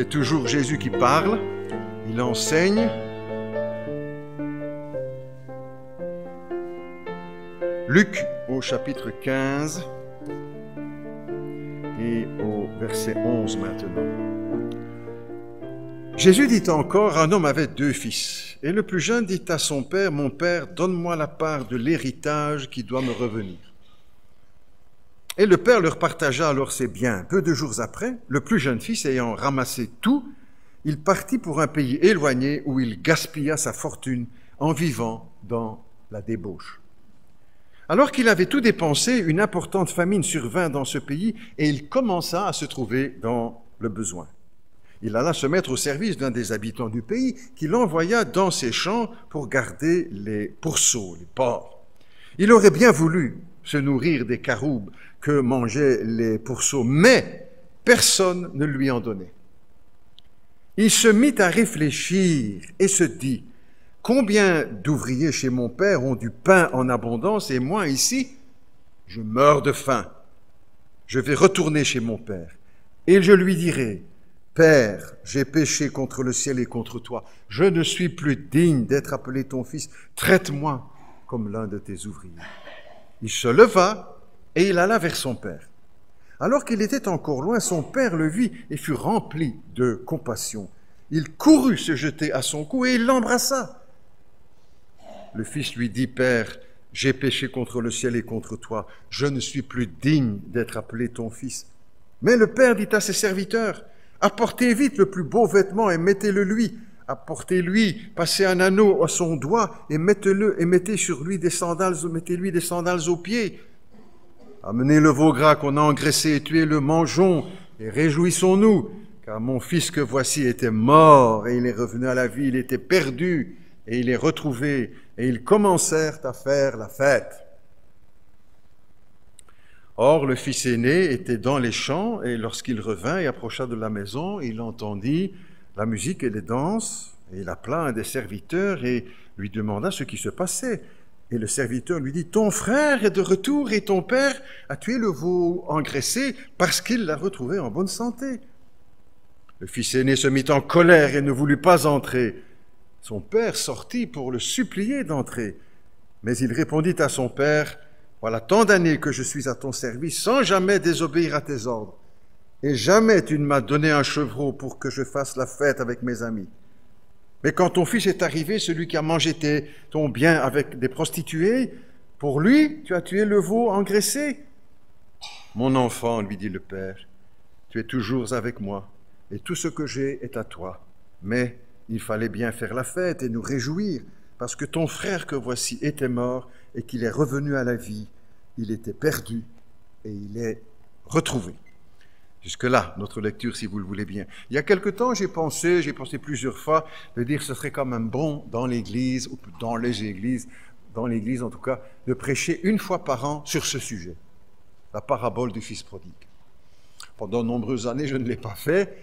toujours Jésus qui parle, il enseigne. Luc au chapitre 15 et au verset 11 maintenant. Jésus dit encore, un homme avait 2 fils, et le plus jeune dit à son père, « Mon père, donne-moi la part de l'héritage qui doit me revenir. » Et le père leur partagea alors ses biens. Peu de jours après, le plus jeune fils ayant ramassé tout, il partit pour un pays éloigné où il gaspilla sa fortune en vivant dans la débauche. Alors qu'il avait tout dépensé, une importante famine survint dans ce pays et il commença à se trouver dans le besoin. Il alla se mettre au service d'un des habitants du pays qui l'envoya dans ses champs pour garder les pourceaux, les porcs. Il aurait bien voulu se nourrir des caroubes que mangeaient les pourceaux, mais personne ne lui en donnait. Il se mit à réfléchir et se dit, « Combien d'ouvriers chez mon père ont du pain en abondance et moi ici, je meurs de faim. Je vais retourner chez mon père et je lui dirai, « Père, j'ai péché contre le ciel et contre toi. Je ne suis plus digne d'être appelé ton fils. Traite-moi comme l'un de tes ouvriers. » Il se leva et il alla vers son père. Alors qu'il était encore loin, son père le vit et fut rempli de compassion. Il courut se jeter à son cou et il l'embrassa. Le fils lui dit, « Père, j'ai péché contre le ciel et contre toi. Je ne suis plus digne d'être appelé ton fils. » Mais le père dit à ses serviteurs, « Apportez vite le plus beau vêtement et mettez-le lui. Apportez-lui, passez un anneau à son doigt et mettez-le et mettez lui des sandales aux pieds. Amenez le veau gras qu'on a engraissé et tuez-le, mangeons et réjouissons-nous, car mon fils que voici était mort et il est revenu à la vie, il était perdu et il est retrouvé, et ils commencèrent à faire la fête. Or, le fils aîné était dans les champs, et lorsqu'il revint et approcha de la maison, il entendit la musique et les danses, et il appela un des serviteurs et lui demanda ce qui se passait. Et le serviteur lui dit, « Ton frère est de retour et ton père a tué le veau engraissé parce qu'il l'a retrouvé en bonne santé. » Le fils aîné se mit en colère et ne voulut pas entrer. Son père sortit pour le supplier d'entrer. Mais il répondit à son père, « Voilà tant d'années que je suis à ton service sans jamais désobéir à tes ordres. Et jamais tu ne m'as donné un chevreau pour que je fasse la fête avec mes amis. Mais quand ton fils est arrivé, celui qui a mangé ton bien avec des prostituées, pour lui, tu as tué le veau engraissé. » « Mon enfant, lui dit le père, tu es toujours avec moi, et tout ce que j'ai est à toi. Mais il fallait bien faire la fête et nous réjouir, parce que ton frère que voici était mort et qu'il est revenu à la vie. Il était perdu et il est retrouvé. » Jusque-là, notre lecture, si vous le voulez bien. Il y a quelque temps, j'ai pensé plusieurs fois, de dire que ce serait quand même bon dans l'Église, ou dans l'Église en tout cas, de prêcher une fois par an sur ce sujet, la parabole du Fils prodigue. Pendant de nombreuses années, je ne l'ai pas fait.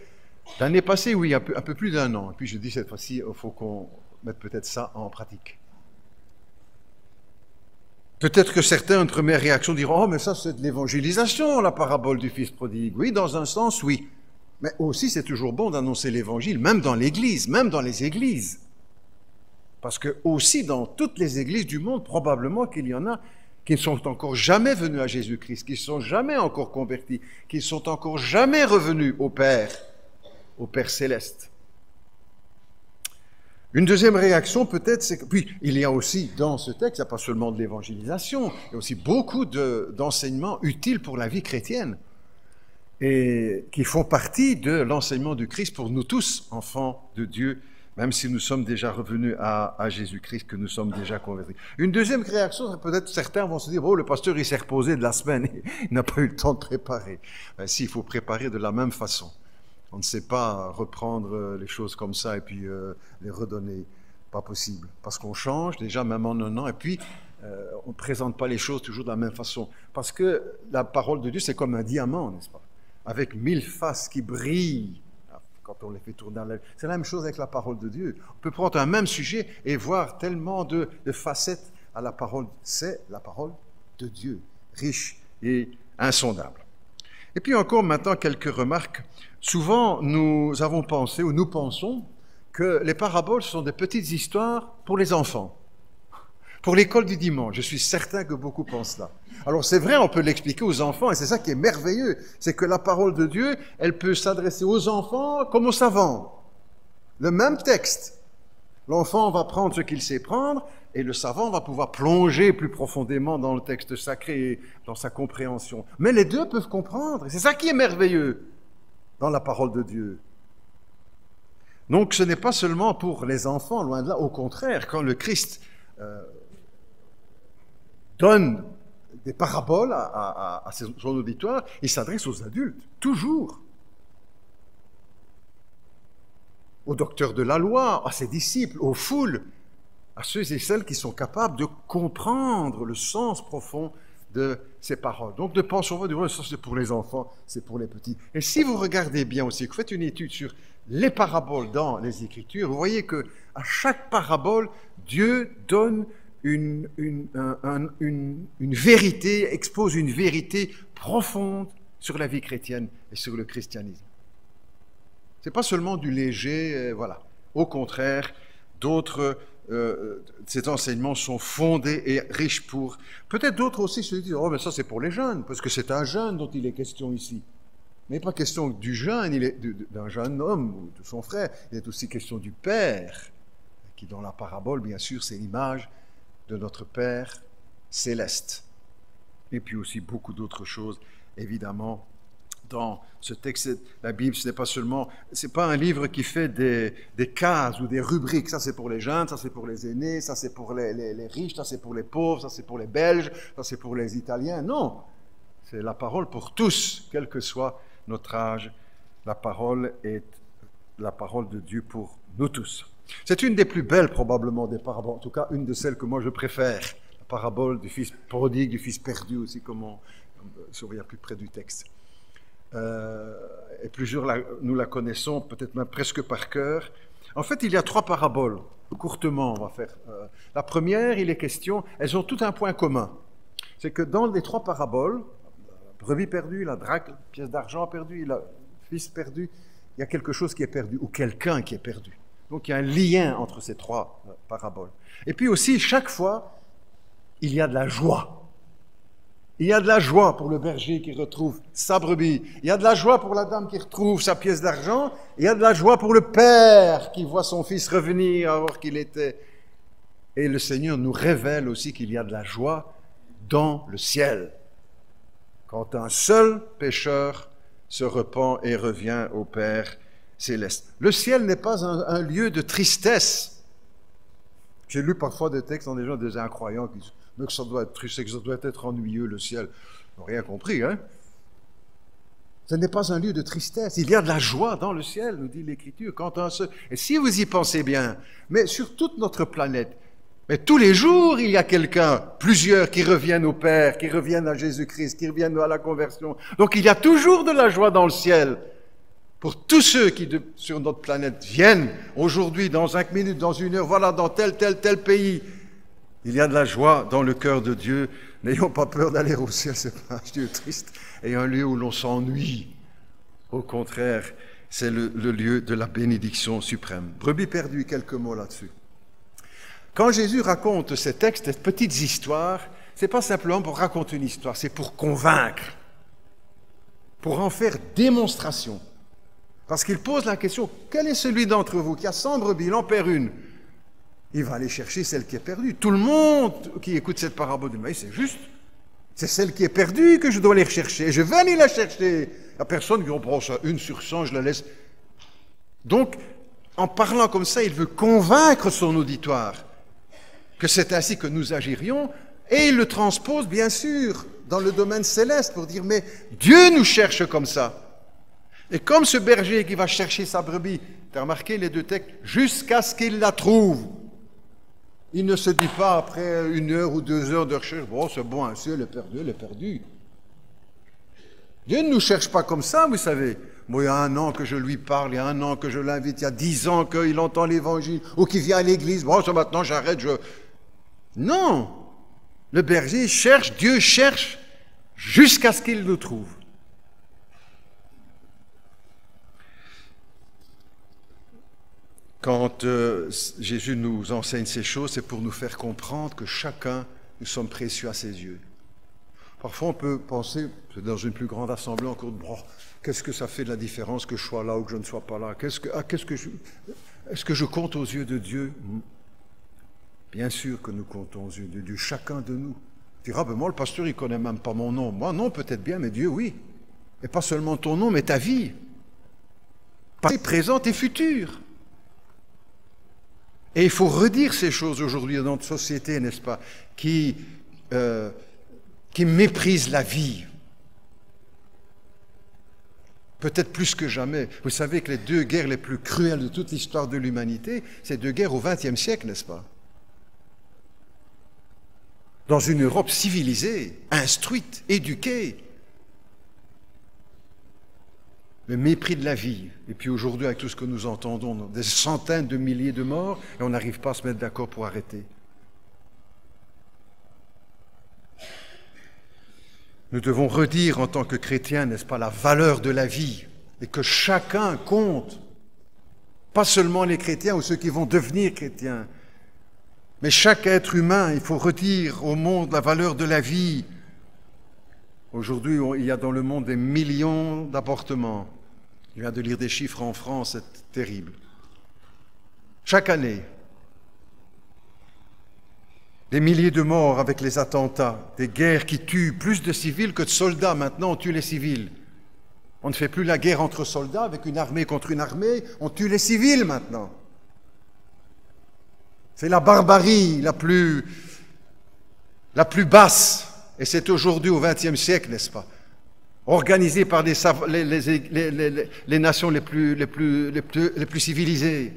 L'année passée, oui, un peu plus d'1 an. Et puis je dis cette fois-ci, il faut qu'on mette peut-être ça en pratique. Peut-être que certains, entre mes réactions, diront « Oh, mais ça, c'est de l'évangélisation, la parabole du Fils prodigue. » Oui, dans un sens, oui. Mais aussi, c'est toujours bon d'annoncer l'Évangile, même dans l'Église, même dans les églises. Parce que aussi, dans toutes les églises du monde, probablement qu'il y en a qui ne sont encore jamais venus à Jésus-Christ, qui ne sont jamais encore convertis, qui ne sont encore jamais revenus au Père céleste. Une deuxième réaction peut-être, c'est que, puis il y a aussi dans ce texte, il n'y a pas seulement de l'évangélisation, il y a aussi beaucoup d'enseignements utiles pour la vie chrétienne et qui font partie de l'enseignement du Christ pour nous tous, enfants de Dieu, même si nous sommes déjà revenus à Jésus-Christ, que nous sommes déjà convertis. Une deuxième réaction, c'est peut-être certains vont se dire, oh, le pasteur, il s'est reposé de la semaine, il n'a pas eu le temps de préparer. Ben, si, il faut préparer de la même façon. On ne sait pas reprendre les choses comme ça et puis les redonner. Pas possible. Parce qu'on change déjà même en un an et puis on ne présente pas les choses toujours de la même façon. Parce que la parole de Dieu, c'est comme un diamant, n'est-ce pas? Avec 1000 faces qui brillent quand on les fait tourner à l'aile. C'est la même chose avec la parole de Dieu. On peut prendre un même sujet et voir tellement de facettes à la parole. C'est la parole de Dieu, riche et insondable. Et puis encore maintenant quelques remarques. Souvent, nous avons pensé, ou nous pensons, que les paraboles sont des petites histoires pour les enfants, pour l'école du dimanche. Je suis certain que beaucoup pensent cela. Alors c'est vrai, on peut l'expliquer aux enfants, et c'est ça qui est merveilleux, c'est que la parole de Dieu, elle peut s'adresser aux enfants comme aux savants. Le même texte. L'enfant va prendre ce qu'il sait prendre, et le savant va pouvoir plonger plus profondément dans le texte sacré et dans sa compréhension. Mais les deux peuvent comprendre, et c'est ça qui est merveilleux dans la parole de Dieu. Donc ce n'est pas seulement pour les enfants, loin de là, au contraire, quand le Christ donne des paraboles à son auditoire, il s'adresse aux adultes, toujours. Aux docteurs de la loi, à ses disciples, aux foules, à ceux et celles qui sont capables de comprendre le sens profond de ces paroles. Donc ne pensons pas, ça c'est pour les enfants, c'est pour les petits. Et si vous regardez bien aussi, que vous faites une étude sur les paraboles dans les Écritures, vous voyez que à chaque parabole, Dieu donne une vérité, expose une vérité profonde sur la vie chrétienne et sur le christianisme. Ce n'est pas seulement du léger, voilà. Au contraire, d'autres, ces enseignements sont fondés et riches pour... Peut-être d'autres aussi se disent, oh mais ça c'est pour les jeunes, parce que c'est un jeune dont il est question ici. Mais pas question du jeune, d'un jeune homme ou de son frère, il est aussi question du Père, qui dans la parabole, bien sûr, c'est l'image de notre Père céleste. Et puis aussi beaucoup d'autres choses, évidemment, dans ce texte. La Bible, ce n'est pas seulement, c'est pas un livre qui fait des cases ou des rubriques. Ça, c'est pour les jeunes, ça, c'est pour les aînés, ça, c'est pour les riches, ça, c'est pour les pauvres, ça, c'est pour les Belges, ça, c'est pour les Italiens. Non, c'est la parole pour tous, quel que soit notre âge. La parole est la parole de Dieu pour nous tous. C'est une des plus belles, probablement, des paraboles, en tout cas une de celles que moi je préfère, la parabole du fils prodigue, du fils perdu aussi, comme on se regarde plus près du texte. Et plusieurs, nous la connaissons, peut-être même presque par cœur. En fait, il y a 3 paraboles, courtement, on va faire. La première, il est question, elles ont tout un point commun. C'est que dans les 3 paraboles, la brebis perdue, la drachme, la pièce d'argent perdue, le fils perdu, il y a quelque chose qui est perdu, ou quelqu'un qui est perdu. Donc il y a un lien entre ces 3 paraboles. Et puis aussi, chaque fois, il y a de la joie. Il y a de la joie pour le berger qui retrouve sa brebis. Il y a de la joie pour la dame qui retrouve sa pièce d'argent. Il y a de la joie pour le père qui voit son fils revenir alors qu'il était. Et le Seigneur nous révèle aussi qu'il y a de la joie dans le ciel. Quand un seul pécheur se repent et revient au Père céleste. Le ciel n'est pas un lieu de tristesse. J'ai lu parfois des textes dans des incroyants qui disent mais que ça doit être triste, que ça doit être ennuyeux, le ciel. Ils n'ont rien compris, hein? Ce n'est pas un lieu de tristesse. Il y a de la joie dans le ciel, nous dit l'Écriture. Et si vous y pensez bien, mais sur toute notre planète, mais tous les jours, il y a quelqu'un, plusieurs qui reviennent au Père, qui reviennent à Jésus-Christ, qui reviennent à la conversion. Donc il y a toujours de la joie dans le ciel. Pour tous ceux qui, sur notre planète, viennent aujourd'hui, dans 5 minutes, dans 1 heure, voilà, dans tel pays, il y a de la joie dans le cœur de Dieu. N'ayons pas peur d'aller au ciel, c'est pas un lieu triste et un lieu où l'on s'ennuie. Au contraire, c'est le lieu de la bénédiction suprême. Brebis perdue, quelques mots là-dessus. Quand Jésus raconte ces textes, ces petites histoires, c'est pas simplement pour raconter une histoire, c'est pour convaincre, pour en faire démonstration. Parce qu'il pose la question, quel est celui d'entre vous qui a 100 brebis, il en perd une? Il va aller chercher celle qui est perdue. Tout le monde qui écoute cette parabole dit, mais c'est juste, c'est celle qui est perdue que je dois aller rechercher. Je vais aller la chercher. Il n'y a personne qui en prend ça, 1 sur 100, je la laisse. Donc, en parlant comme ça, il veut convaincre son auditoire que c'est ainsi que nous agirions, et il le transpose, bien sûr, dans le domaine céleste pour dire, mais Dieu nous cherche comme ça. Et comme ce berger qui va chercher sa brebis, tu as remarqué les 2 textes, jusqu'à ce qu'il la trouve. Il ne se dit pas après 1 heure ou 2 heures de recherche, bon, c'est bon, ainsi, elle est perdue, elle est perdue. Dieu ne nous cherche pas comme ça, vous savez. Moi, il y a 1 an que je lui parle, il y a 1 an que je l'invite, il y a 10 ans qu'il entend l'évangile, ou qu'il vient à l'église, bon, ça maintenant j'arrête, Non! Le berger cherche, Dieu cherche, jusqu'à ce qu'il nous trouve. Quand Jésus nous enseigne ces choses, c'est pour nous faire comprendre que chacun, nous sommes précieux à ses yeux. Parfois, on peut penser, c'est dans une plus grande assemblée encore, qu'est-ce que ça fait de la différence que je sois là ou que je ne sois pas là? Est-ce que je compte aux yeux de Dieu? Bien sûr que nous comptons aux yeux de Dieu, chacun de nous. Tu diras, moi, le pasteur, il ne connaît même pas mon nom. Moi, non, peut-être bien, mais Dieu, oui. Et pas seulement ton nom, mais ta vie. Passé, présente et future. Et il faut redire ces choses aujourd'hui dans notre société, n'est-ce pas, qui méprise la vie. Peut-être plus que jamais. Vous savez que les deux guerres les plus cruelles de toute l'histoire de l'humanité, c'est deux guerres au XXe siècle, n'est-ce pas? Dans une Europe civilisée, instruite, éduquée. Le mépris de la vie. Et puis aujourd'hui, avec tout ce que nous entendons, des centaines de milliers de morts, et on n'arrive pas à se mettre d'accord pour arrêter. Nous devons redire en tant que chrétiens, n'est-ce pas, la valeur de la vie, et que chacun compte. Pas seulement les chrétiens ou ceux qui vont devenir chrétiens, mais chaque être humain, il faut redire au monde la valeur de la vie. Aujourd'hui, il y a dans le monde des millions d'avortements. Je viens de lire des chiffres en France, c'est terrible. Chaque année, des milliers de morts avec les attentats, des guerres qui tuent plus de civils que de soldats. Maintenant, on tue les civils. On ne fait plus la guerre entre soldats avec une armée contre une armée, on tue les civils maintenant. C'est la barbarie la plus basse. Et c'est aujourd'hui au XXe siècle, n'est-ce pas? Organisée par les nations les plus civilisées.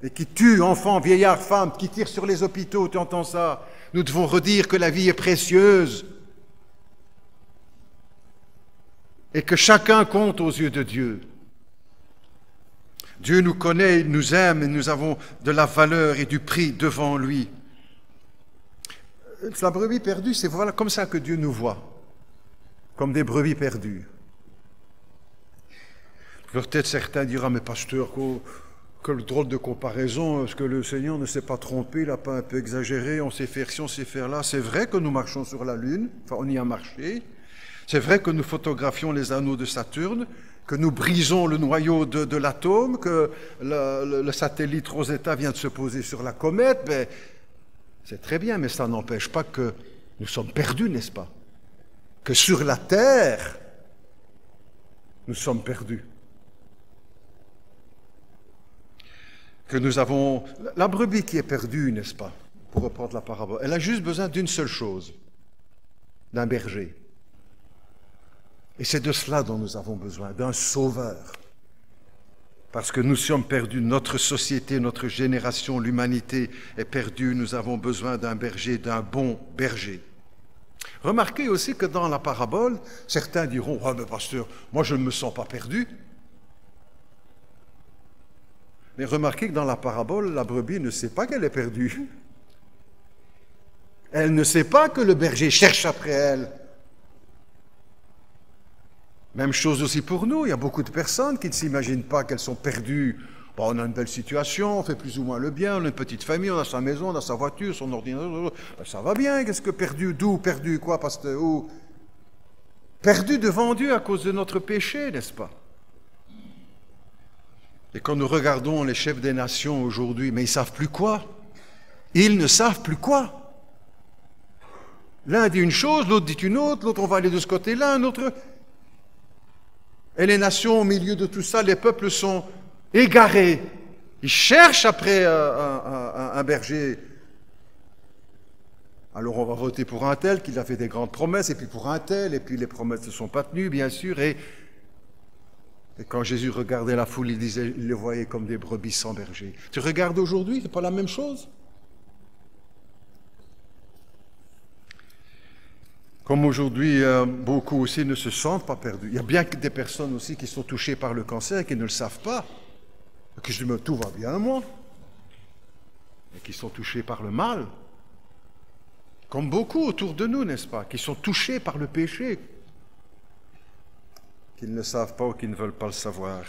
Et qui tuent enfants, vieillards, femmes, qui tirent sur les hôpitaux, tu entends ça? Nous devons redire que la vie est précieuse. Et que chacun compte aux yeux de Dieu. Dieu nous connaît, il nous aime et nous avons de la valeur et du prix devant lui. La brebis perdue, c'est voilà comme ça que Dieu nous voit, comme des brebis perdues. Peut-être certains diront, mais pasteur, quelle drôle de comparaison, est-ce que le Seigneur ne s'est pas trompé, il n'a pas un peu exagéré, on sait faire ci, on sait faire là. C'est vrai que nous marchons sur la Lune, enfin on y a marché, c'est vrai que nous photographions les anneaux de Saturne, que nous brisons le noyau de l'atome, que le satellite Rosetta vient de se poser sur la comète, mais c'est très bien, mais ça n'empêche pas que nous sommes perdus, n'est-ce pas? Que sur la terre, nous sommes perdus. Que nous avons... La brebis qui est perdue, n'est-ce pas? Pour reprendre la parabole, elle a juste besoin d'une seule chose, d'un berger. Et c'est de cela dont nous avons besoin, d'un sauveur. Parce que nous sommes perdus, notre société, notre génération, l'humanité est perdue, nous avons besoin d'un berger, d'un bon berger. Remarquez aussi que dans la parabole, certains diront « Ah, mais pasteur, moi je ne me sens pas perdu ». Mais remarquez que dans la parabole, la brebis ne sait pas qu'elle est perdue. Elle ne sait pas que le berger cherche après elle. Même chose aussi pour nous, il y a beaucoup de personnes qui ne s'imaginent pas qu'elles sont perdues. Bon, on a une belle situation, on fait plus ou moins le bien, on a une petite famille, on a sa maison, on a sa voiture, son ordinateur, ben, ça va bien, qu'est-ce que perdu? D'où perdu? Quoi? Parce que où? Perdu devant Dieu à cause de notre péché, n'est-ce pas? Et quand nous regardons les chefs des nations aujourd'hui, mais ils ne savent plus quoi? Ils ne savent plus quoi? L'un dit une chose, l'autre dit une autre, l'autre on va aller de ce côté-là, un autre... Et les nations, au milieu de tout ça, les peuples sont égarés. Ils cherchent après un berger. Alors on va voter pour un tel qui a fait des grandes promesses, et puis pour un tel, et puis les promesses ne sont pas tenues, bien sûr. Et quand Jésus regardait la foule, il les voyait comme des brebis sans berger. Tu regardes aujourd'hui, c'est pas la même chose? Comme aujourd'hui, beaucoup aussi ne se sentent pas perdus. Il y a bien des personnes aussi qui sont touchées par le cancer et qui ne le savent pas. Qui se disent, mais tout va bien, moi. Et qui sont touchés par le mal. Comme beaucoup autour de nous, n'est-ce pas? Qui sont touchés par le péché. Qu'ils ne savent pas ou qu'ils ne veulent pas le savoir.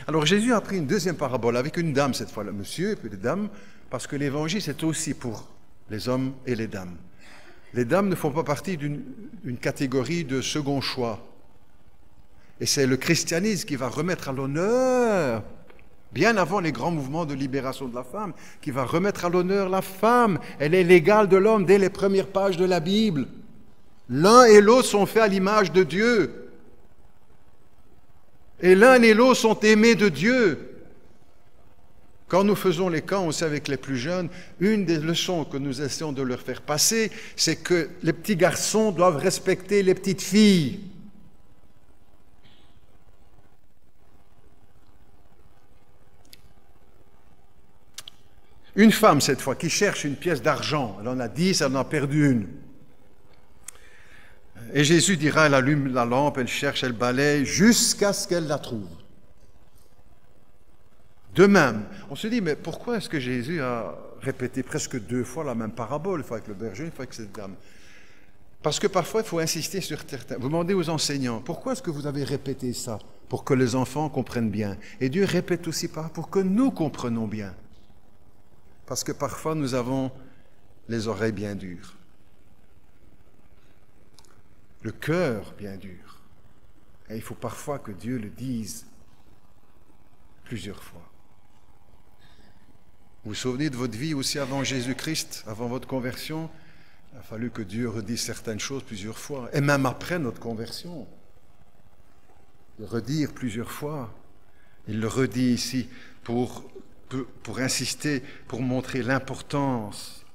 Alors Jésus a pris une deuxième parabole avec une dame cette fois, le monsieur et puis les dames, parce que l'évangile c'est aussi pour les hommes et les dames. Les dames ne font pas partie d'une catégorie de second choix. Et c'est le christianisme qui va remettre à l'honneur, bien avant les grands mouvements de libération de la femme, qui va remettre à l'honneur la femme. Elle est l'égale de l'homme dès les premières pages de la Bible. L'un et l'autre sont faits à l'image de Dieu. Et l'un et l'autre sont aimés de Dieu. Quand nous faisons les camps aussi avec les plus jeunes, une des leçons que nous essayons de leur faire passer, c'est que les petits garçons doivent respecter les petites filles. Une femme, cette fois, qui cherche une pièce d'argent, elle en a 10, elle en a perdu une. Et Jésus dira, elle allume la lampe, elle cherche, elle balaye, jusqu'à ce qu'elle la trouve. De même, on se dit, mais pourquoi est-ce que Jésus a répété presque 2 fois la même parabole, une fois avec le berger, une fois avec cette dame? Parce que parfois, il faut insister sur certains. Vous demandez aux enseignants, pourquoi est-ce que vous avez répété ça? Pour que les enfants comprennent bien. Et Dieu répète aussi pour que nous comprenions bien. Parce que parfois, nous avons les oreilles bien dures. Le cœur bien dur. Et il faut parfois que Dieu le dise plusieurs fois. Vous vous souvenez de votre vie aussi avant Jésus-Christ, avant votre conversion? Il a fallu que Dieu redise certaines choses plusieurs fois. Et même après notre conversion, le redire plusieurs fois. Il le redit ici pour insister, pour montrer l'importance.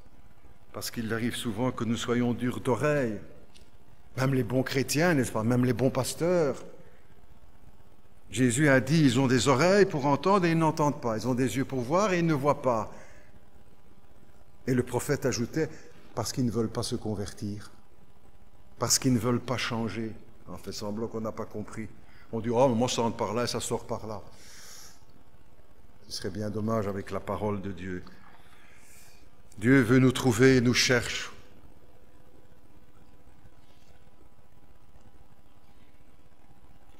Parce qu'il arrive souvent que nous soyons durs d'oreille. Même les bons chrétiens, n'est-ce pas? Même les bons pasteurs. Jésus a dit, ils ont des oreilles pour entendre et ils n'entendent pas. Ils ont des yeux pour voir et ils ne voient pas. Et le prophète ajoutait, parce qu'ils ne veulent pas se convertir. Parce qu'ils ne veulent pas changer. On fait semblant qu'on n'a pas compris. On dit, oh, moi ça rentre par là et ça sort par là. Ce serait bien dommage avec la parole de Dieu. Dieu veut nous trouver et nous cherche.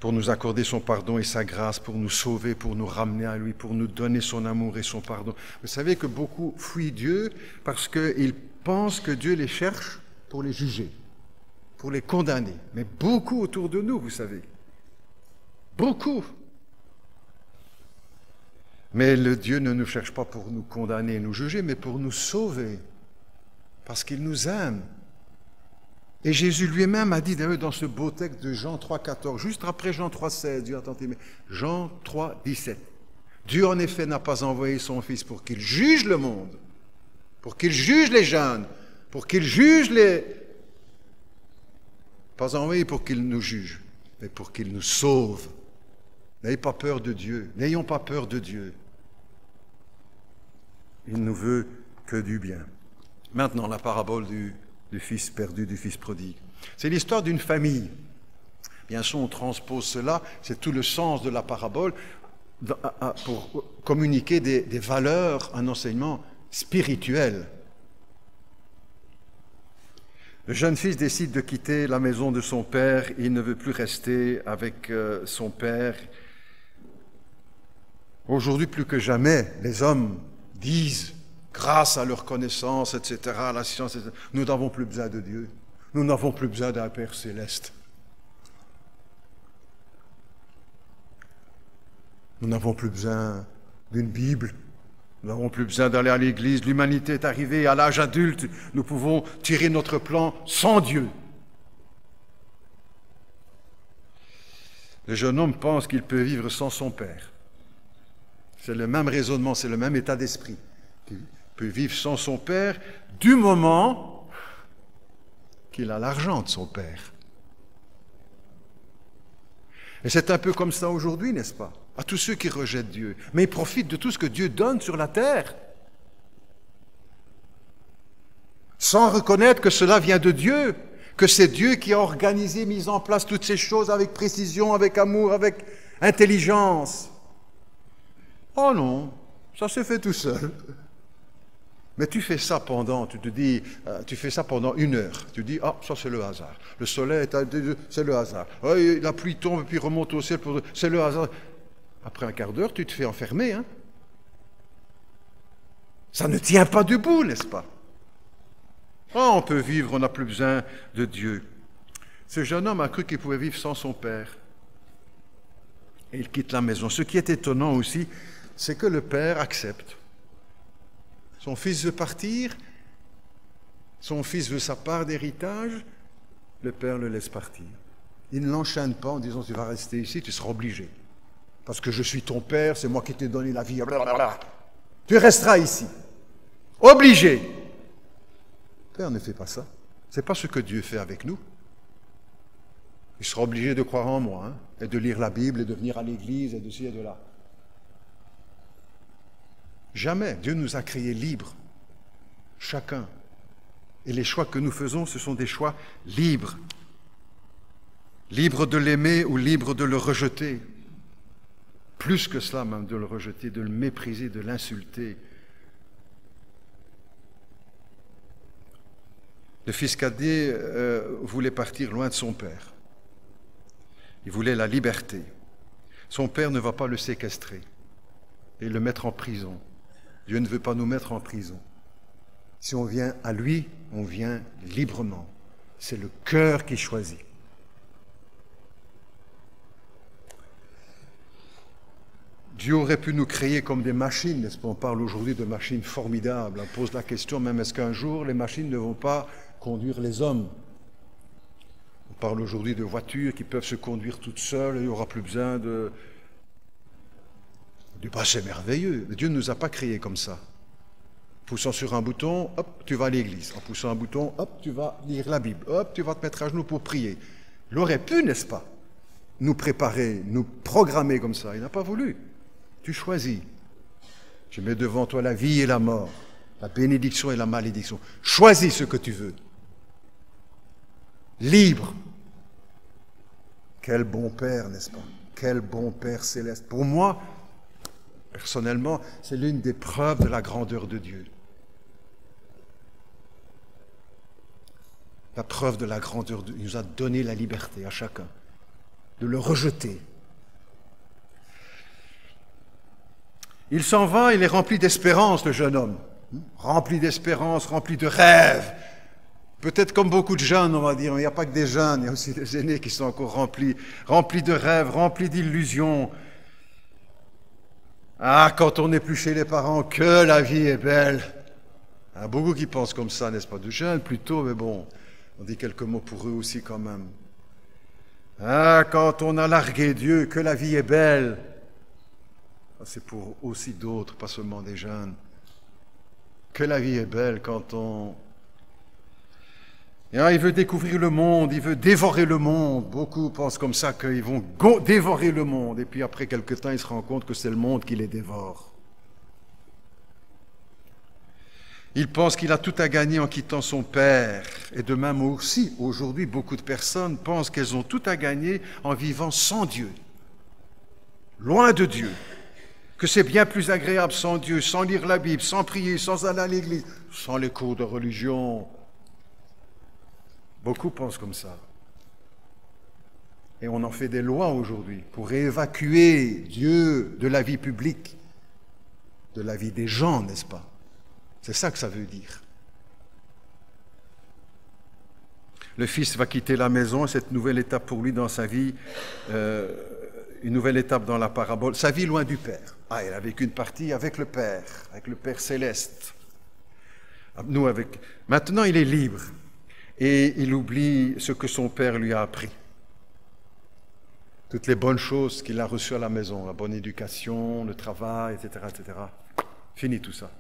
Pour nous accorder son pardon et sa grâce, pour nous sauver, pour nous ramener à lui, pour nous donner son amour et son pardon. Vous savez que beaucoup fuient Dieu parce qu'ils pensent que Dieu les cherche pour les juger, pour les condamner. Mais beaucoup autour de nous, vous savez. Beaucoup. Mais le Dieu ne nous cherche pas pour nous condamner et nous juger, mais pour nous sauver, parce qu'il nous aime. Et Jésus lui-même a dit d'ailleurs dans ce beau texte de Jean 3,14, juste après Jean 3,16, Dieu attendez, mais Jean 3,17. Dieu en effet n'a pas envoyé son Fils pour qu'il juge le monde, pour qu'il juge les jeunes, pour qu'il juge les... Pas envoyé pour qu'il nous juge, mais pour qu'il nous sauve. N'ayez pas peur de Dieu, n'ayons pas peur de Dieu. Il ne veut que du bien. Maintenant, la parabole du fils perdu, du fils prodigue. C'est l'histoire d'une famille. Bien sûr, on transpose cela, c'est tout le sens de la parabole, pour communiquer des valeurs, un enseignement spirituel. Le jeune fils décide de quitter la maison de son père, il ne veut plus rester avec son père. Aujourd'hui, plus que jamais, les hommes disent, grâce à leur connaissance, etc., à la science, etc., nous n'avons plus besoin de Dieu. Nous n'avons plus besoin d'un Père céleste. Nous n'avons plus besoin d'une Bible. Nous n'avons plus besoin d'aller à l'église. L'humanité est arrivée à l'âge adulte. Nous pouvons tirer notre plan sans Dieu. Le jeune homme pense qu'il peut vivre sans son père. C'est le même raisonnement, c'est le même état d'esprit. Il peut vivre sans son père du moment qu'il a l'argent de son père. Et c'est un peu comme ça aujourd'hui, n'est-ce pas? À tous ceux qui rejettent Dieu. Mais ils profitent de tout ce que Dieu donne sur la terre, sans reconnaître que cela vient de Dieu, que c'est Dieu qui a organisé, mis en place toutes ces choses avec précision, avec amour, avec intelligence. Oh non, ça se fait tout seul. Mais tu fais ça tu fais ça pendant 1 heure. Tu dis, ah, ça c'est le hasard. Le soleil, c'est le hasard. Oh, la pluie tombe et puis remonte au ciel, c'est le hasard. Après un quart d'heure, tu te fais enfermer. Hein? Ça ne tient pas debout, n'est-ce pas? Oh, on peut vivre, on n'a plus besoin de Dieu. Ce jeune homme a cru qu'il pouvait vivre sans son père. Et il quitte la maison. Ce qui est étonnant aussi, c'est que le père accepte. Son fils veut partir, son fils veut sa part d'héritage, le père le laisse partir. Il ne l'enchaîne pas en disant « tu vas rester ici, tu seras obligé. Parce que je suis ton père, c'est moi qui t'ai donné la vie. Blablabla. Tu resteras ici. Obligé. » Le père ne fait pas ça. Ce n'est pas ce que Dieu fait avec nous. Il sera obligé de croire en moi, hein, et de lire la Bible, et de venir à l'église, et de ci et de là. Jamais. Dieu nous a créés libres. Chacun. Et les choix que nous faisons, ce sont des choix libres. Libres de l'aimer ou libres de le rejeter. Plus que cela même, de le rejeter, de le mépriser, de l'insulter. Le fils cadet voulait partir loin de son père. Il voulait la liberté. Son père ne va pas le séquestrer et le mettre en prison. Dieu ne veut pas nous mettre en prison. Si on vient à lui, on vient librement. C'est le cœur qui choisit. Dieu aurait pu nous créer comme des machines, n'est-ce pas? On parle aujourd'hui de machines formidables. On pose la question même, est-ce qu'un jour les machines ne vont pas conduire les hommes? On parle aujourd'hui de voitures qui peuvent se conduire toutes seules, il n'y aura plus besoin de... c'est merveilleux. Dieu ne nous a pas créés comme ça. Poussant sur un bouton, hop, tu vas à l'église. En poussant un bouton, hop, tu vas lire la Bible. Hop, tu vas te mettre à genoux pour prier. Il aurait pu, n'est-ce pas, nous préparer, nous programmer comme ça. Il n'a pas voulu. Tu choisis. Je mets devant toi la vie et la mort, la bénédiction et la malédiction. Choisis ce que tu veux. Libre. Quel bon Père, n'est-ce pas? Quel bon Père céleste. Pour moi, personnellement, c'est l'une des preuves de la grandeur de Dieu. La preuve de la grandeur de Dieu. Il nous a donné la liberté à chacun de le rejeter. Il s'en va, il est rempli d'espérance, le jeune homme. Rempli d'espérance, rempli de rêves. Peut-être comme beaucoup de jeunes, on va dire, mais il n'y a pas que des jeunes, il y a aussi des aînés qui sont encore remplis de rêves, remplis d'illusions. Ah, quand on n'est plus chez les parents, que la vie est belle. Il y a beaucoup qui pensent comme ça, n'est-ce pas? De jeunes plutôt, mais bon, on dit quelques mots pour eux aussi quand même. Ah, quand on a largué Dieu, que la vie est belle. C'est pour aussi d'autres, pas seulement des jeunes. Que la vie est belle quand on... Et il veut découvrir le monde, il veut dévorer le monde. Beaucoup pensent comme ça qu'ils vont dévorer le monde. Et puis après quelque temps, ils se rendent compte que c'est le monde qui les dévore. Il pense qu'il a tout à gagner en quittant son père. Et de même aussi, aujourd'hui, beaucoup de personnes pensent qu'elles ont tout à gagner en vivant sans Dieu. Loin de Dieu. Que c'est bien plus agréable sans Dieu, sans lire la Bible, sans prier, sans aller à l'église, sans les cours de religion. Beaucoup pensent comme ça. Et on en fait des lois aujourd'hui pour évacuer Dieu de la vie publique, de la vie des gens, n'est-ce pas? C'est ça que ça veut dire. Le fils va quitter la maison, et cette nouvelle étape pour lui dans sa vie, une nouvelle étape dans la parabole, sa vie loin du Père. Ah, il a vécu une partie avec le Père céleste. Maintenant, il est libre. Et il oublie ce que son père lui a appris. Toutes les bonnes choses qu'il a reçues à la maison, la bonne éducation, le travail, etc., etc. Fini tout ça.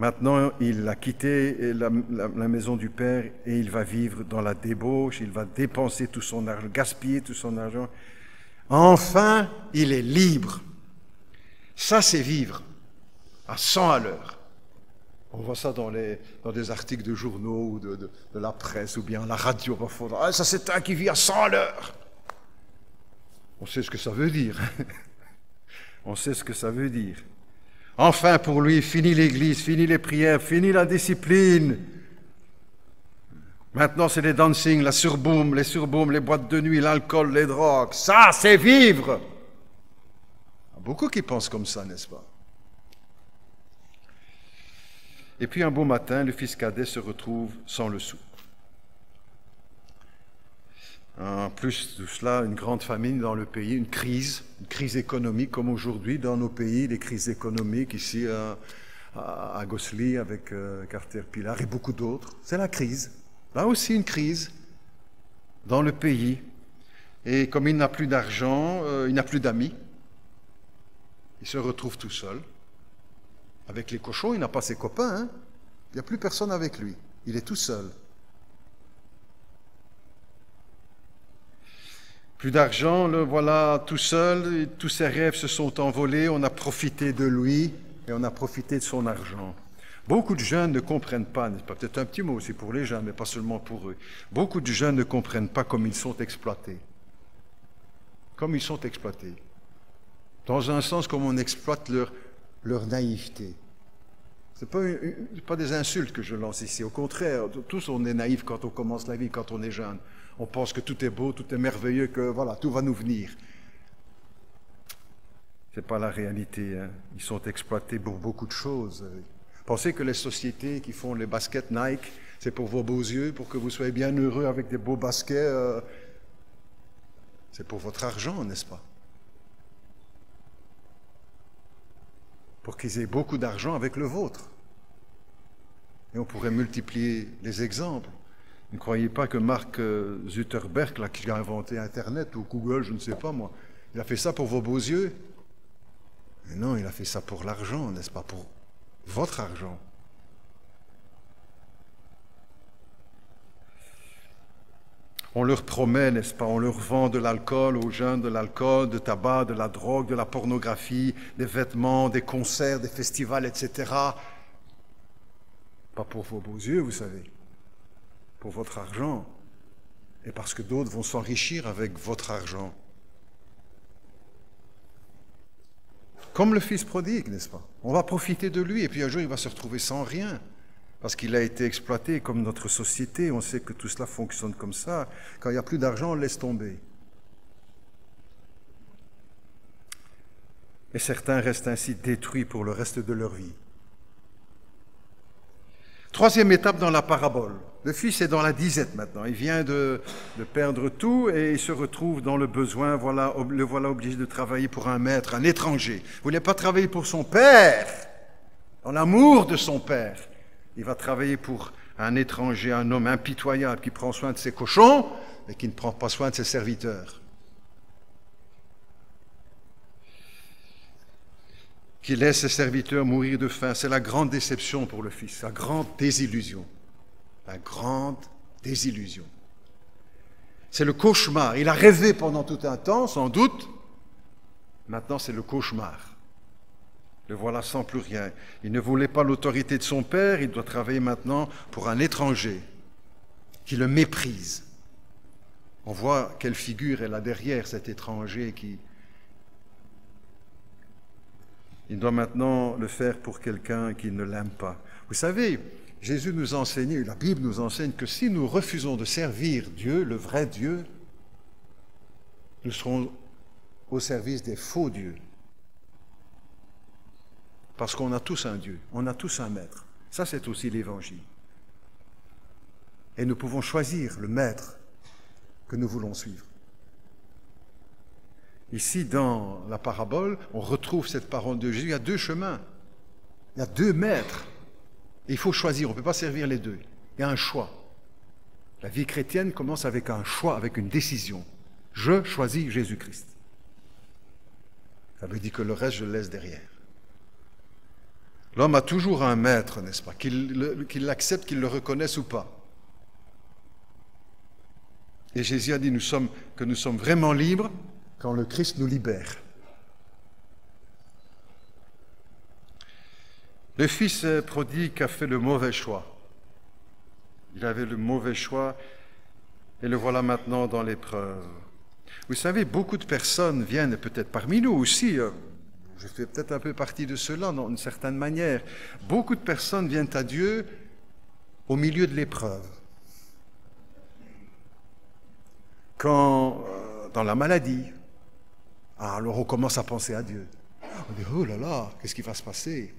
Maintenant, il a quitté la maison du père et il va vivre dans la débauche, il va dépenser tout son argent, gaspiller tout son argent. Enfin, il est libre. Ça, c'est vivre à 100 à l'heure. On voit ça dans des articles de journaux ou de la presse ou bien à la radio. Ah, ça, c'est un qui vit à 100 à l'heure. On sait ce que ça veut dire. On sait ce que ça veut dire. Enfin, pour lui, fini l'église, fini les prières, fini la discipline. Maintenant, c'est les dancing, les surbooms, les boîtes de nuit, l'alcool, les drogues. Ça, c'est vivre. Beaucoup qui pensent comme ça, n'est-ce pas? Et puis un beau matin, le fils cadet se retrouve sans le sou. En plus de cela, une grande famine dans le pays, une crise économique comme aujourd'hui dans nos pays, les crises économiques ici à Gosselies avec Caterpillar et beaucoup d'autres. C'est la crise. Là aussi une crise dans le pays. Et comme il n'a plus d'argent, il n'a plus d'amis. Il se retrouve tout seul. Avec les cochons, il n'a pas ses copains. Hein? Il n'y a plus personne avec lui. Il est tout seul. Plus d'argent, le voilà tout seul. Tous ses rêves se sont envolés. On a profité de lui et on a profité de son argent. Beaucoup de jeunes ne comprennent pas, n'est-ce pas? Peut-être un petit mot aussi pour les jeunes, mais pas seulement pour eux. Beaucoup de jeunes ne comprennent pas comme ils sont exploités. Comme ils sont exploités. Dans un sens, comme on exploite leur naïveté. Ce n'est pas des insultes que je lance ici. Au contraire, tous on est naïfs quand on commence la vie, quand on est jeune. On pense que tout est beau, tout est merveilleux, que voilà, tout va nous venir. Ce n'est pas la réalité. Hein. Ils sont exploités pour beaucoup de choses. Pensez que les sociétés qui font les baskets Nike, c'est pour vos beaux yeux, pour que vous soyez bien heureux avec des beaux baskets. C'est pour votre argent, n'est-ce pas? Pour qu'ils aient beaucoup d'argent avec le vôtre. Et on pourrait multiplier les exemples. Ne croyez pas que Mark Zuckerberg, là, qui a inventé Internet, ou Google, je ne sais pas moi, il a fait ça pour vos beaux yeux. Mais non, il a fait ça pour l'argent, n'est-ce pas? Pour votre argent. On leur promet, n'est-ce pas? On leur vend de l'alcool aux jeunes, de l'alcool, de tabac, de la drogue, de la pornographie, des vêtements, des concerts, des festivals, etc. Pas pour vos beaux yeux, vous savez. Pour votre argent. Et parce que d'autres vont s'enrichir avec votre argent. Comme le fils prodigue, n'est-ce pas? On va profiter de lui et puis un jour il va se retrouver sans rien. Parce qu'il a été exploité comme notre société. On sait que tout cela fonctionne comme ça. Quand il n'y a plus d'argent, on laisse tomber. Et certains restent ainsi détruits pour le reste de leur vie. Troisième étape dans la parabole. Le fils est dans la disette maintenant. Il vient de perdre tout et il se retrouve dans le besoin. Le voilà obligé de travailler pour un maître, un étranger. Il ne voulait pas travailler pour son père, dans l'amour de son père. Il va travailler pour un étranger, un homme impitoyable qui prend soin de ses cochons, mais qui ne prend pas soin de ses serviteurs. Qui laisse ses serviteurs mourir de faim. C'est la grande déception pour le fils, la grande désillusion. La grande désillusion. C'est le cauchemar. Il a rêvé pendant tout un temps, sans doute. Maintenant, c'est le cauchemar. Le voilà sans plus rien. Il ne voulait pas l'autorité de son père, il doit travailler maintenant pour un étranger qui le méprise. On voit quelle figure est là derrière cet étranger qui... Il doit maintenant le faire pour quelqu'un qui ne l'aime pas. Vous savez, Jésus nous a enseigné, la Bible nous enseigne que si nous refusons de servir Dieu, le vrai Dieu, nous serons au service des faux dieux. Parce qu'on a tous un Dieu, on a tous un maître. Ça, c'est aussi l'Évangile. Et nous pouvons choisir le maître que nous voulons suivre. Ici, dans la parabole, on retrouve cette parole de Jésus. Il y a deux chemins. Il y a deux maîtres. Et il faut choisir. On ne peut pas servir les deux. Il y a un choix. La vie chrétienne commence avec un choix, avec une décision. Je choisis Jésus-Christ. Ça veut dire que le reste, je le laisse derrière. L'homme a toujours un maître, n'est-ce pas? Qu'il l'accepte, qu'il le reconnaisse ou pas. Et Jésus a dit que nous sommes vraiment libres quand le Christ nous libère. Le fils prodigue a fait le mauvais choix. Il avait le mauvais choix et le voilà maintenant dans l'épreuve. Vous savez, beaucoup de personnes viennent, peut-être parmi nous aussi, je fais peut-être un peu partie de cela d'une certaine manière, beaucoup de personnes viennent à Dieu au milieu de l'épreuve. Quand, dans la maladie, alors on commence à penser à Dieu. On dit, oh là là, qu'est-ce qui va se passer?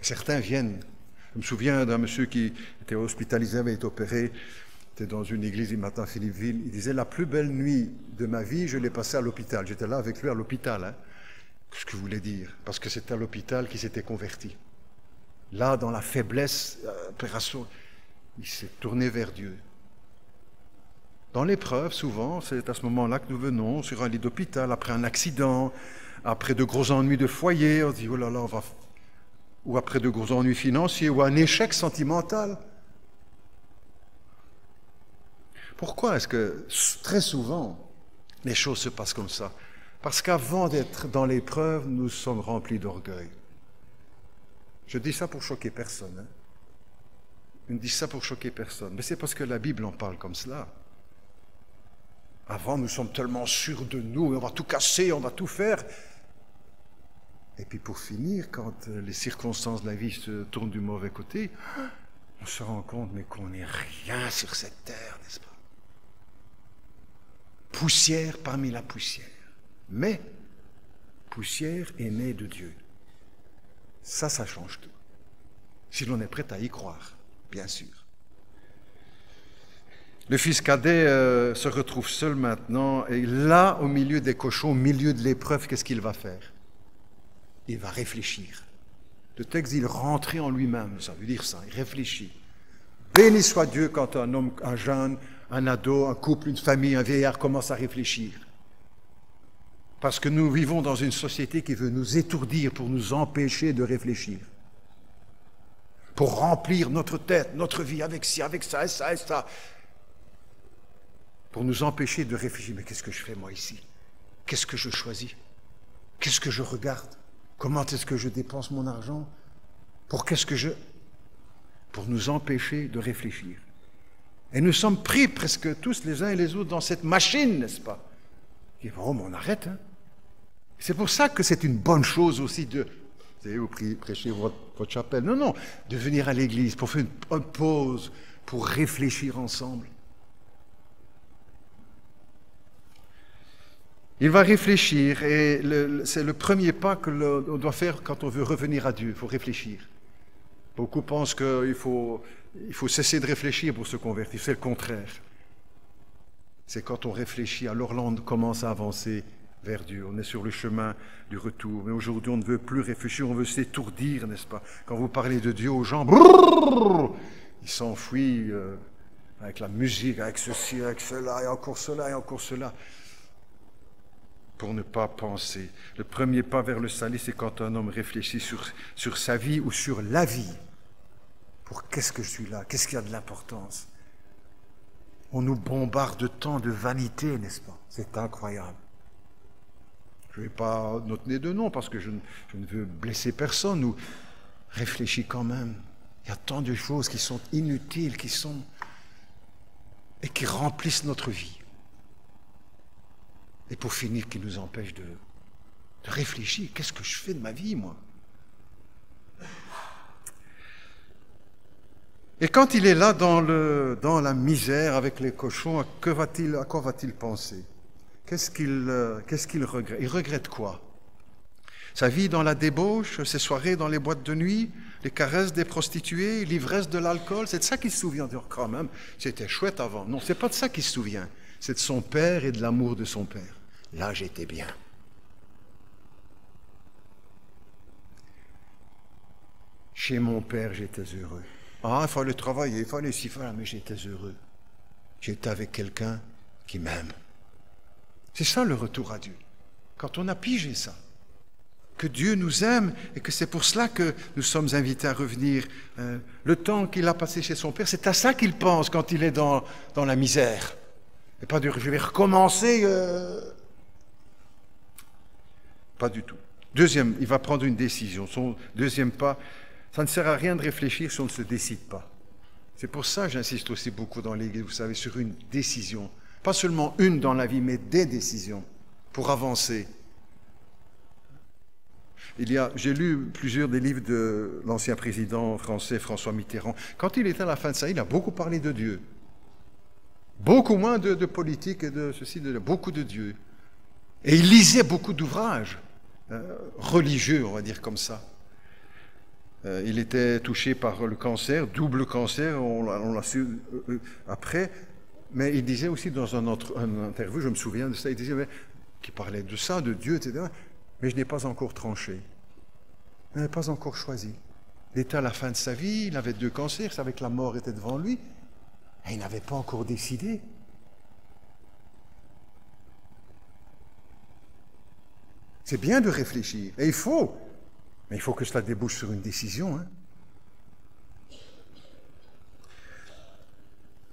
Certains viennent. Je me souviens d'un monsieur qui était hospitalisé, avait été opéré, était dans une église du matin à Philippeville. Il disait, la plus belle nuit de ma vie, je l'ai passée à l'hôpital. J'étais là avec lui à l'hôpital. Hein. Qu'est-ce que vous voulez dire? Parce que c'était à l'hôpital qu'il s'était converti. Là, dans la faiblesse, opération, il s'est tourné vers Dieu. Dans l'épreuve, souvent, c'est à ce moment-là que nous venons sur un lit d'hôpital, après un accident, après de gros ennuis de foyer, on se dit, oh là là, on va... ou après de gros ennuis financiers, ou un échec sentimental. Pourquoi est-ce que très souvent les choses se passent comme ça? Parce qu'avant d'être dans l'épreuve, nous sommes remplis d'orgueil. Je dis ça pour choquer personne. Hein? Je ne dis ça pour choquer personne. Mais c'est parce que la Bible en parle comme cela. Avant, nous sommes tellement sûrs de nous, on va tout casser, on va tout faire. Et puis pour finir, quand les circonstances de la vie se tournent du mauvais côté, on se rend compte mais qu'on n'est rien sur cette terre, n'est-ce pas? Poussière parmi la poussière. Mais poussière est née de Dieu. Ça change tout. Si l'on est prêt à y croire, bien sûr. Le fils cadet se retrouve seul maintenant, et là, au milieu des cochons, au milieu de l'épreuve, qu'est-ce qu'il va faire? Il va réfléchir. Le texte dit, il rentrait en lui-même, ça veut dire ça, il réfléchit. Béni soit Dieu quand un homme, un jeune, un ado, un couple, une famille, un vieillard commence à réfléchir. Parce que nous vivons dans une société qui veut nous étourdir pour nous empêcher de réfléchir. Pour remplir notre tête, notre vie avec ci, avec ça et ça et ça. Pour nous empêcher de réfléchir. Mais qu'est-ce que je fais moi ici? Qu'est-ce que je choisis? Qu'est-ce que je regarde? Comment est-ce que je dépense mon argent? Pour nous empêcher de réfléchir. Et nous sommes pris presque tous les uns et les autres dans cette machine, n'est-ce pas? Et bon, on arrête. Hein? C'est pour ça que c'est une bonne chose aussi de... Vous savez, vous prêchez votre chapelle. Non, de venir à l'église pour faire une pause, pour réfléchir ensemble. Il va réfléchir et c'est le premier pas que l'on doit faire quand on veut revenir à Dieu. Il faut réfléchir. Beaucoup pensent qu'il faut cesser de réfléchir pour se convertir. C'est le contraire. C'est quand on réfléchit, alors là on commence à avancer vers Dieu. On est sur le chemin du retour. Mais aujourd'hui, on ne veut plus réfléchir, on veut s'étourdir, n'est-ce pas? Quand vous parlez de Dieu aux gens, ils s'enfuient avec la musique, avec ceci, avec cela, et encore cela, et encore cela. Pour ne pas penser. Le premier pas vers le salut, c'est quand un homme réfléchit sur sa vie ou sur la vie. Pour qu'est-ce que je suis là? Qu'est-ce qu'il y a de l'importance? On nous bombarde tant de vanité, n'est-ce pas? C'est incroyable. Je ne vais pas noter de nom parce que je ne veux blesser personne ou réfléchis quand même. Il y a tant de choses qui sont inutiles, et qui remplissent notre vie. Et pour finir, qui nous empêche de réfléchir. Qu'est-ce que je fais de ma vie, moi? Et quand il est là dans la misère avec les cochons, à quoi va-t-il penser? Qu'est-ce qu'il regrette? Il regrette quoi? Sa vie dans la débauche, ses soirées dans les boîtes de nuit, les caresses des prostituées, l'ivresse de l'alcool, c'est de ça qu'il se souvient. Quand même, c'était chouette avant. Non, c'est pas de ça qu'il se souvient. C'est de son père et de l'amour de son père. Là, j'étais bien. Chez mon père, j'étais heureux. Ah, il fallait travailler, il fallait s'y faire, mais j'étais heureux. J'étais avec quelqu'un qui m'aime. C'est ça le retour à Dieu. Quand on a pigé ça, que Dieu nous aime et que c'est pour cela que nous sommes invités à revenir. Le temps qu'il a passé chez son père, c'est à ça qu'il pense quand il est dans la misère. Et pas de je vais recommencer. Pas du tout. Deuxième, il va prendre une décision. Son deuxième pas, ça ne sert à rien de réfléchir si on ne se décide pas. C'est pour ça que j'insiste aussi beaucoup dans l'Église, vous savez, sur une décision. Pas seulement une dans la vie, mais des décisions pour avancer. J'ai lu plusieurs des livres de l'ancien président français François Mitterrand. Quand il était à la fin de sa vie, il a beaucoup parlé de Dieu. Beaucoup moins de politique et de ceci, beaucoup de Dieu. Et il lisait beaucoup d'ouvrages. religieux, on va dire comme ça. Il était touché par le cancer, double cancer, on l'a su après, mais il disait aussi dans un interview, je me souviens de ça, il disait, qu'il parlait de ça, de Dieu, etc., mais je n'ai pas encore tranché, je n'ai pas encore choisi. Il était à la fin de sa vie, il avait 2 cancers, il savait que la mort était devant lui, et il n'avait pas encore décidé. C'est bien de réfléchir, et il faut, mais il faut que cela débouche sur une décision. Hein.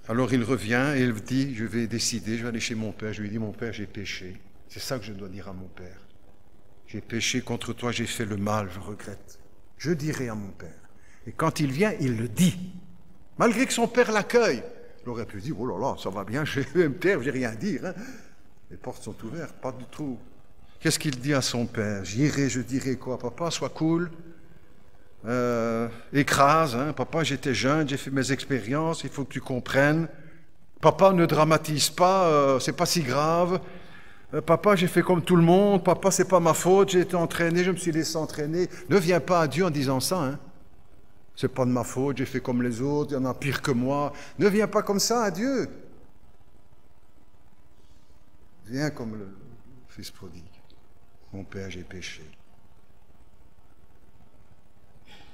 Alors il revient et il dit, je vais décider, je vais aller chez mon père. Je lui dis, mon père, j'ai péché. C'est ça que je dois dire à mon père. J'ai péché contre toi, j'ai fait le mal, je regrette. Je dirai à mon père. Et quand il vient, il le dit. Malgré que son père l'accueille. Il aurait pu dire, oh là là, ça va bien, je vais me taire, je n'ai rien à dire. Hein. Les portes sont ouvertes, pas du tout. Qu'est-ce qu'il dit à son père? J'irai, je dirai quoi? Papa, sois cool. Écrase, hein? Papa, j'étais jeune, j'ai fait mes expériences, il faut que tu comprennes. Papa, ne dramatise pas, c'est pas si grave. Papa, j'ai fait comme tout le monde. Papa, c'est pas ma faute, j'ai été entraîné, je me suis laissé entraîner. Ne viens pas à Dieu en disant ça, hein? C'est pas de ma faute, j'ai fait comme les autres, il y en a pire que moi. Ne viens pas comme ça à Dieu. Viens comme le fils prodigue. Mon père, j'ai péché.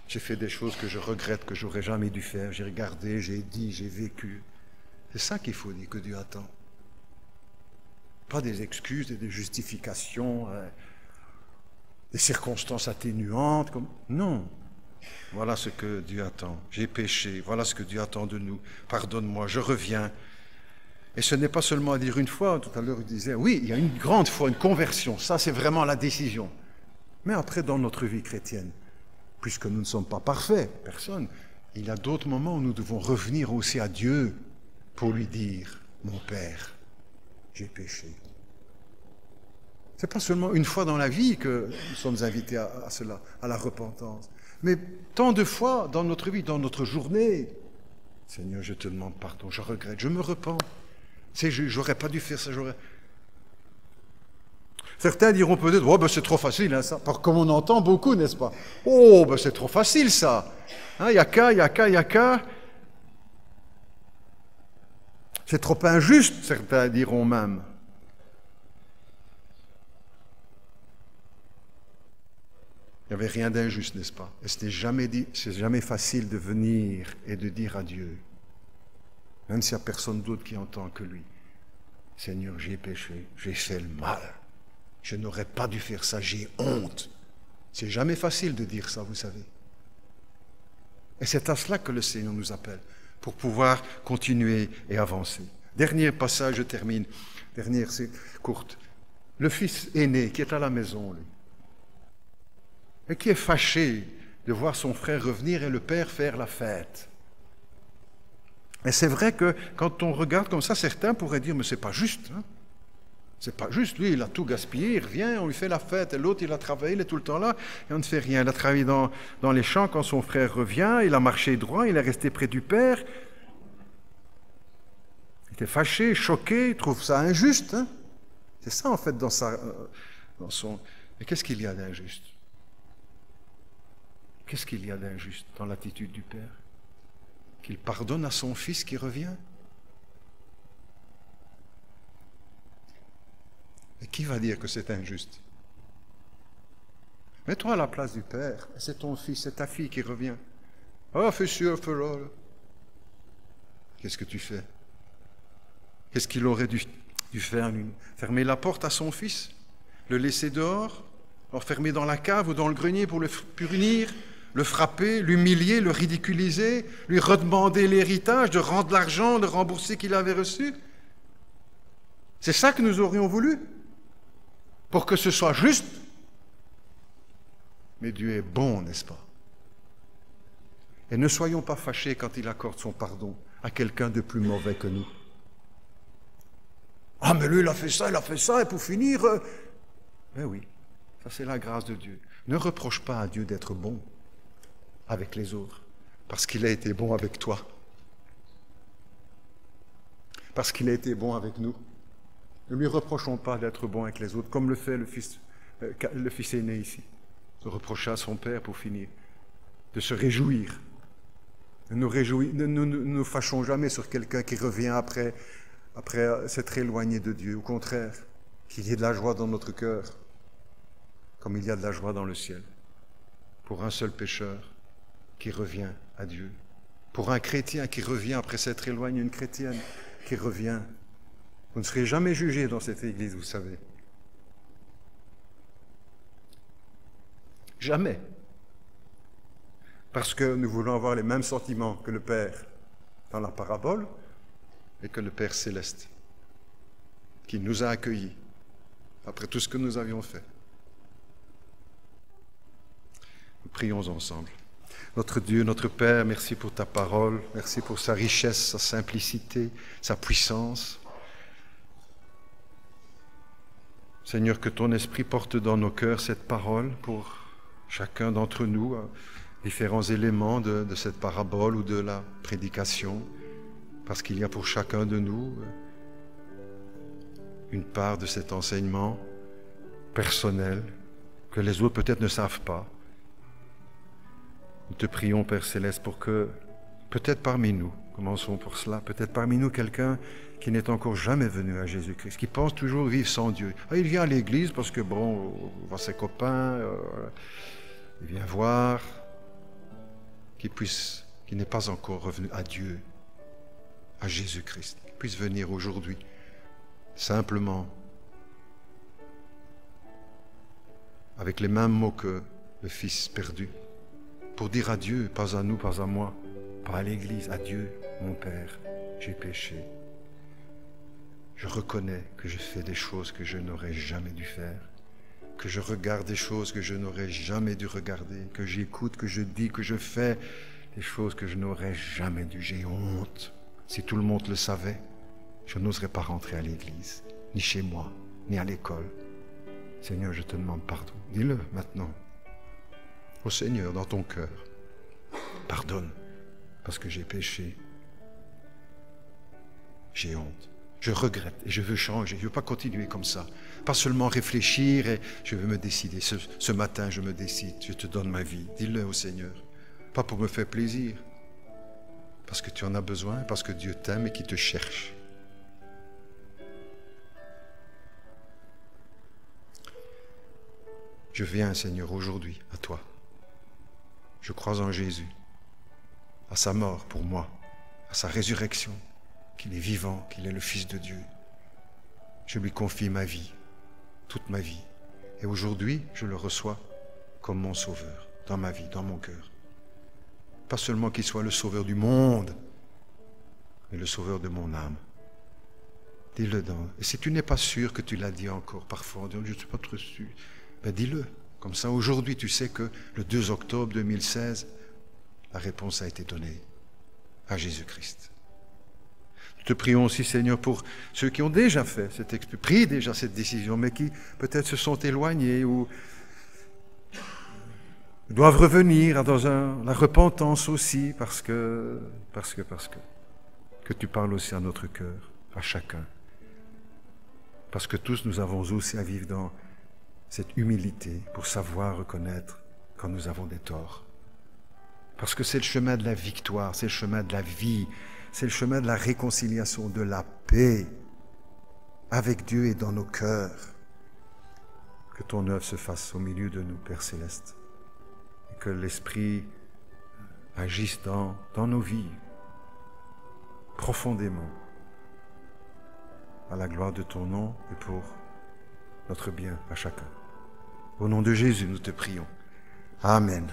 J'ai fait des choses que je regrette, que j'aurais jamais dû faire. J'ai regardé, j'ai dit, j'ai vécu. C'est ça qu'il faut dire, que Dieu attend. Pas des excuses et des justifications, des circonstances atténuantes. Non. Voilà ce que Dieu attend. J'ai péché. Voilà ce que Dieu attend de nous. Pardonne-moi, je reviens. Et ce n'est pas seulement à dire une fois. Tout à l'heure, il disait, oui, il y a une grande foi, une conversion. Ça, c'est vraiment la décision. Mais après, dans notre vie chrétienne, puisque nous ne sommes pas parfaits, personne, il y a d'autres moments où nous devons revenir aussi à Dieu pour lui dire, mon Père, j'ai péché. Ce n'est pas seulement une fois dans la vie que nous sommes invités à cela, à la repentance, mais tant de fois dans notre vie, dans notre journée. Seigneur, je te demande pardon, je regrette, je me repens. J'aurais pas dû faire ça, Certains diront peut-être, oh, ben c'est trop facile, hein, ça. Comme on entend beaucoup, n'est-ce pas? Oh, ben c'est trop facile, ça. Il n'y a qu'à. C'est trop injuste, certains diront même. Il n'y avait rien d'injuste, n'est-ce pas? Et c'est jamais facile de venir et de dire à Dieu, même s'il n'y a personne d'autre qui entend que lui, Seigneur, j'ai péché, j'ai fait le mal. Je n'aurais pas dû faire ça, j'ai honte. C'est jamais facile de dire ça, vous savez. Et c'est à cela que le Seigneur nous appelle, pour pouvoir continuer et avancer. Dernier passage, je termine. Dernière, c'est courte. Le fils aîné qui est à la maison, lui, et qui est fâché de voir son frère revenir et le père faire la fête. Et c'est vrai que quand on regarde comme ça, certains pourraient dire, mais c'est pas juste, hein? C'est pas juste, lui, il a tout gaspillé, il revient, on lui fait la fête, et l'autre, il a travaillé, il est tout le temps là, et on ne fait rien. Il a travaillé dans les champs quand son frère revient, il a marché droit, il est resté près du père. Il était fâché, choqué, il trouve ça injuste. Hein? C'est ça, en fait, dans son... Mais qu'est-ce qu'il y a d'injuste? Qu'est-ce qu'il y a d'injuste dans l'attitude du père? Qu'il pardonne à son fils qui revient? Et qui va dire que c'est injuste? Mets-toi à la place du père. C'est ton fils, c'est ta fille qui revient. Ah, fais sûr, fais-le. Qu'est-ce que tu fais? Qu'est-ce qu'il aurait dû faire, lui? Fermer la porte à son fils? Le laisser dehors? L'enfermer dans la cave ou dans le grenier pour le punir? Le frapper? L'humilier? Le ridiculiser? Lui redemander l'héritage? De rendre l'argent? De rembourser qu'il avait reçu? C'est ça que nous aurions voulu? Pour que ce soit juste. Mais Dieu est bon, n'est-ce pas? Et ne soyons pas fâchés quand il accorde son pardon à quelqu'un de plus mauvais que nous. Ah, mais lui, il a fait ça, et pour finir... Mais oui, ça c'est la grâce de Dieu. Ne reproche pas à Dieu d'être bon avec les autres, parce qu'il a été bon avec toi. Parce qu'il a été bon avec nous. Ne lui reprochons pas d'être bon avec les autres, comme le fait le fils le fils aîné ici, reprocha à son père pour finir, de se réjouir. Ne nous fâchons jamais sur quelqu'un qui revient après s'être éloigné de Dieu. Au contraire, qu'il y ait de la joie dans notre cœur, comme il y a de la joie dans le ciel, pour un seul pécheur qui revient à Dieu, pour un chrétien qui revient après s'être éloigné, une chrétienne qui revient. Vous ne serez jamais jugés dans cette église, vous savez. Jamais. Parce que nous voulons avoir les mêmes sentiments que le Père dans la parabole et que le Père céleste, qui nous a accueillis après tout ce que nous avions fait. Nous prions ensemble. Notre Dieu, notre Père, merci pour ta parole, merci pour sa richesse, sa simplicité, sa puissance. Seigneur, que ton esprit porte dans nos cœurs cette parole pour chacun d'entre nous, différents éléments de cette parabole ou de la prédication, parce qu'il y a pour chacun de nous une part de cet enseignement personnel que les autres peut-être ne savent pas. Nous te prions, Père Céleste, pour que, peut-être parmi nous, commençons pour cela, peut-être parmi nous quelqu'un qui n'est encore jamais venu à Jésus-Christ, qui pense toujours vivre sans Dieu. Ah, il vient à l'église parce que, bon, on voit ses copains, il vient voir, qui n'est pas encore revenu à Dieu, à Jésus-Christ, qui puisse venir aujourd'hui, simplement, avec les mêmes mots que le Fils perdu, pour dire à Dieu, pas à nous, pas à moi, pas à l'Église, à Dieu, mon Père, j'ai péché. Je reconnais que je fais des choses que je n'aurais jamais dû faire, que je regarde des choses que je n'aurais jamais dû regarder, que j'écoute, que je dis, que je fais des choses que je n'aurais jamais dû. J'ai honte. Si tout le monde le savait, je n'oserais pas rentrer à l'église, ni chez moi, ni à l'école. Seigneur, je te demande pardon. Dis-le maintenant. Au Seigneur, dans ton cœur, pardonne, parce que j'ai péché. J'ai honte. Je regrette et je veux changer. Je ne veux pas continuer comme ça. Pas seulement réfléchir et je veux me décider. Ce matin, je me décide. Je te donne ma vie. Dis-le au Seigneur. Pas pour me faire plaisir. Parce que tu en as besoin, parce que Dieu t'aime et qu'il te cherche. Je viens, Seigneur, aujourd'hui à toi. Je crois en Jésus, à sa mort pour moi, à sa résurrection, qu'il est vivant, qu'il est le Fils de Dieu. Je lui confie ma vie, toute ma vie. Et aujourd'hui, je le reçois comme mon sauveur, dans ma vie, dans mon cœur. Pas seulement qu'il soit le sauveur du monde, mais le sauveur de mon âme. Dis-le donc. Et si tu n'es pas sûr que tu l'as dit encore parfois, je ne suis pas trop sûr, ben dis-le. Comme ça, aujourd'hui, tu sais que le 2 octobre 2016, la réponse a été donnée à Jésus-Christ. Nous te prions aussi, Seigneur, pour ceux qui ont déjà fait pris déjà cette décision, mais qui peut-être se sont éloignés ou doivent revenir dans la repentance aussi, parce que tu parles aussi à notre cœur, à chacun. Parce que tous nous avons aussi à vivre dans cette humilité pour savoir reconnaître quand nous avons des torts. Parce que c'est le chemin de la victoire, c'est le chemin de la vie, c'est le chemin de la réconciliation, de la paix avec Dieu et dans nos cœurs. Que ton œuvre se fasse au milieu de nous, Père Céleste, et que l'Esprit agisse dans nos vies profondément à la gloire de ton nom et pour notre bien à chacun. Au nom de Jésus, nous te prions. Amen.